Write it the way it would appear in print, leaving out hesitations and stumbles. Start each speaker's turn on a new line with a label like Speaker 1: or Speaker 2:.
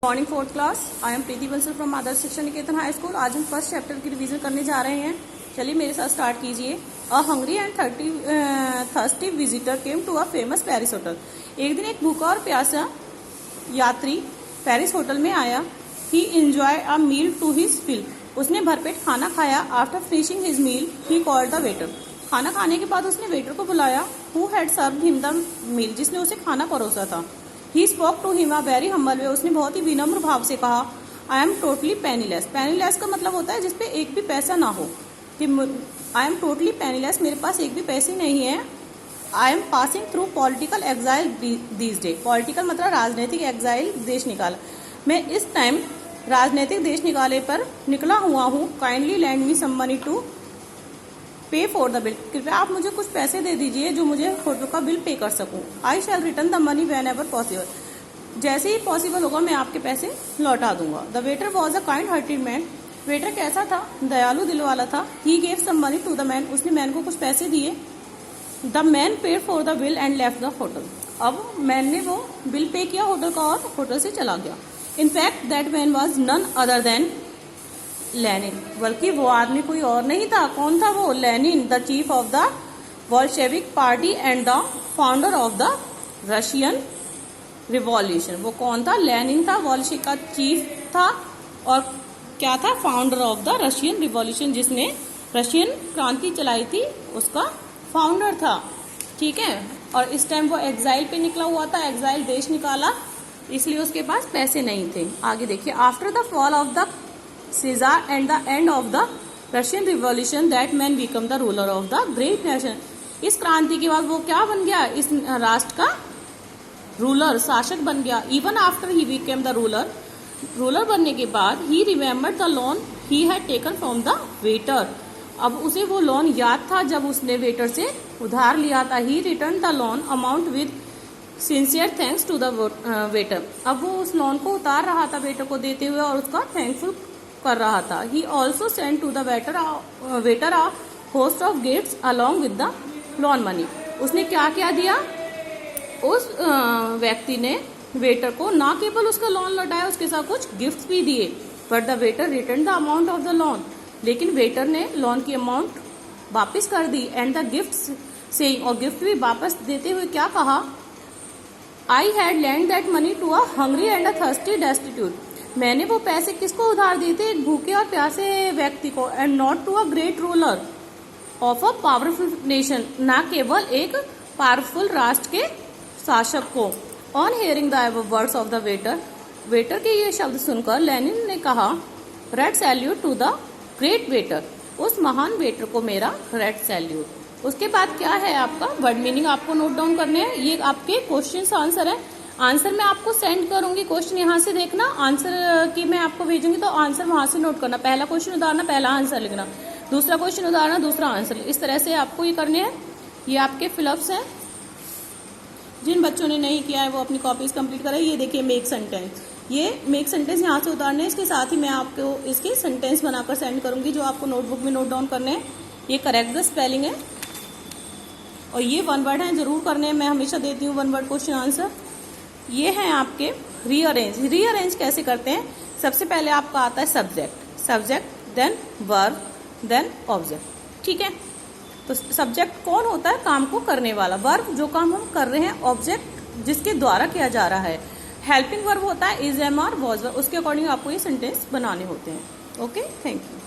Speaker 1: Morning fourth class. I am Preeti Bansal from Adarsh Shiksha Niketan high school. आज हम first chapter की revision करने जा रहे हैं। चलिए मेरे साथ स्टार्ट कीजिए। A hungry and thirsty visitor came to a famous Paris hotel. एक दिन एक भूखा और प्यासा यात्री पेरिस होटल में आया। He enjoy a meal to his fill. उसने भरपेट खाना खाया। After finishing his meal he called the waiter. खाना खाने के बाद उसने वेटर को बुलाया। Who had served him the meal, जिसने उसे खाना परोसा था। He spoke to him a very humble way. उसने बहुत ही विनम्र भाव से कहा, I am totally penniless. Penniless का मतलब होता है जिसपे एक भी पैसा ना हो। कि आई एम टोटली पेनीलेस, मेरे पास एक भी पैसे नहीं है। I am passing through political exile these day. Political मतलब राजनीतिक एग्जाइल, देश निकाला। मैं इस टाइम राजनीतिक देश निकाले पर निकला हुआ हूँ। Kindly lend me some money to pay for the bill. कृपया आप मुझे कुछ पैसे दे दीजिए जो मुझे होटल का बिल पे कर सकूं। I shall return the money whenever possible. जैसे ही पॉसिबल होगा मैं आपके पैसे लौटा दूंगा। The waiter was a kind hearted man. Waiter कैसा था? दयालु दिल वाला था। He gave some money to the man. उसने मैन को कुछ पैसे दिए। The man paid for the bill and left the hotel. अब मैन ने वो बिल पे किया होटल का और होटल से चला गया। In fact that man was none other than Lenin. बल्कि वो आदमी कोई और नहीं था। कौन था वो? Lenin, the chief of the Bolshevik party and the founder of the Russian revolution. वो कौन था? लेनिन था, बोल्शेविक का चीफ था और क्या था? Founder of the Russian revolution, जिसने रशियन क्रांति चलाई थी, उसका फाउंडर था। ठीक है। और इस टाइम वो एग्जाइल पे निकला हुआ था। एग्जाइल देश निकाला, इसलिए उसके पास पैसे नहीं थे। आगे देखिए। After the fall of the Caesar and the end of the Russian Revolution, that man became the ruler of the great nation. इस क्रांति के बाद वो क्या बन गया? इस राष्ट्र का रूलर, शासक बन गया। Even after he became the ruler, ruler बनने के बाद he remembered the loan he had taken from the waiter. अब उसे वो लोन याद था जब उसने वेटर से उधार लिया था। He returned the loan amount with sincere thanks to the waiter. अब वो उस लोन को उतार रहा था वेटर को देते हुए और उसका थैंकफुल कर रहा था। He also send to the waiter a host of gifts along with the loan money. उसने क्या क्या दिया? उस व्यक्ति ने वेटर को न केवल उसका लोन लौटाया, उसके साथ कुछ गिफ्ट्स भी दिए। But the waiter return the amount of the loan. लेकिन वेटर ने लोन की अमाउंट वापस कर दी। एंड द गिफ्ट्स से, और गिफ्ट भी वापस देते हुए क्या कहा? I had lend that money to a hungry and a thirsty destitute. मैंने वो पैसे किसको उधार दिए थे? एक भूखे और प्यासे व्यक्ति को। And not to a great ruler of a powerful nation, ना केवल एक पावरफुल राष्ट्र के शासक को। On hearing the words of the waiter, waiter के ये शब्द सुनकर लेनिन ने कहा, red salute to the great waiter. उस महान वेटर को मेरा रेड सैल्यूट। उसके बाद क्या है आपका वर्ड मीनिंग आपको नोट डाउन करने हैं। ये आपके क्वेश्चन आंसर है। आंसर मैं आपको सेंड करूंगी। क्वेश्चन यहाँ से देखना, आंसर की मैं आपको भेजूंगी तो आंसर वहां से नोट करना। पहला क्वेश्चन उतारना, पहला आंसर लिखना। दूसरा क्वेश्चन उतारना, दूसरा आंसर। इस तरह से आपको ये करने हैं। ये आपके फिलअप्स हैं। जिन बच्चों ने नहीं किया है वो अपनी कॉपीज कंप्लीट करें। ये देखिए मेक सेंटेंस, ये मेक सेंटेंस यहाँ से उतारने हैं। इसके साथ ही मैं आपको इसके सेंटेंस बनाकर सेंड करूंगी जो आपको नोटबुक में नोट डाउन करने हैं। ये करेक्ट द स्पेलिंग है और ये वन वर्ड है, जरूर करने हैं। मैं हमेशा देती हूँ वन वर्ड क्वेश्चन आंसर। ये हैं आपके रीअरेंज। रीअरेंज कैसे करते हैं? सबसे पहले आपका आता है subject, subject then verb then object. ठीक है। तो सब्जेक्ट कौन होता है? काम को करने वाला। वर्ब जो काम हम कर रहे हैं, ऑब्जेक्ट जिसके द्वारा किया जा रहा है। हेल्पिंग वर्ब होता है इज, एम, आर, वॉज। उसके अकॉर्डिंग आपको ये सेंटेंस बनाने होते हैं। Okay, thank you.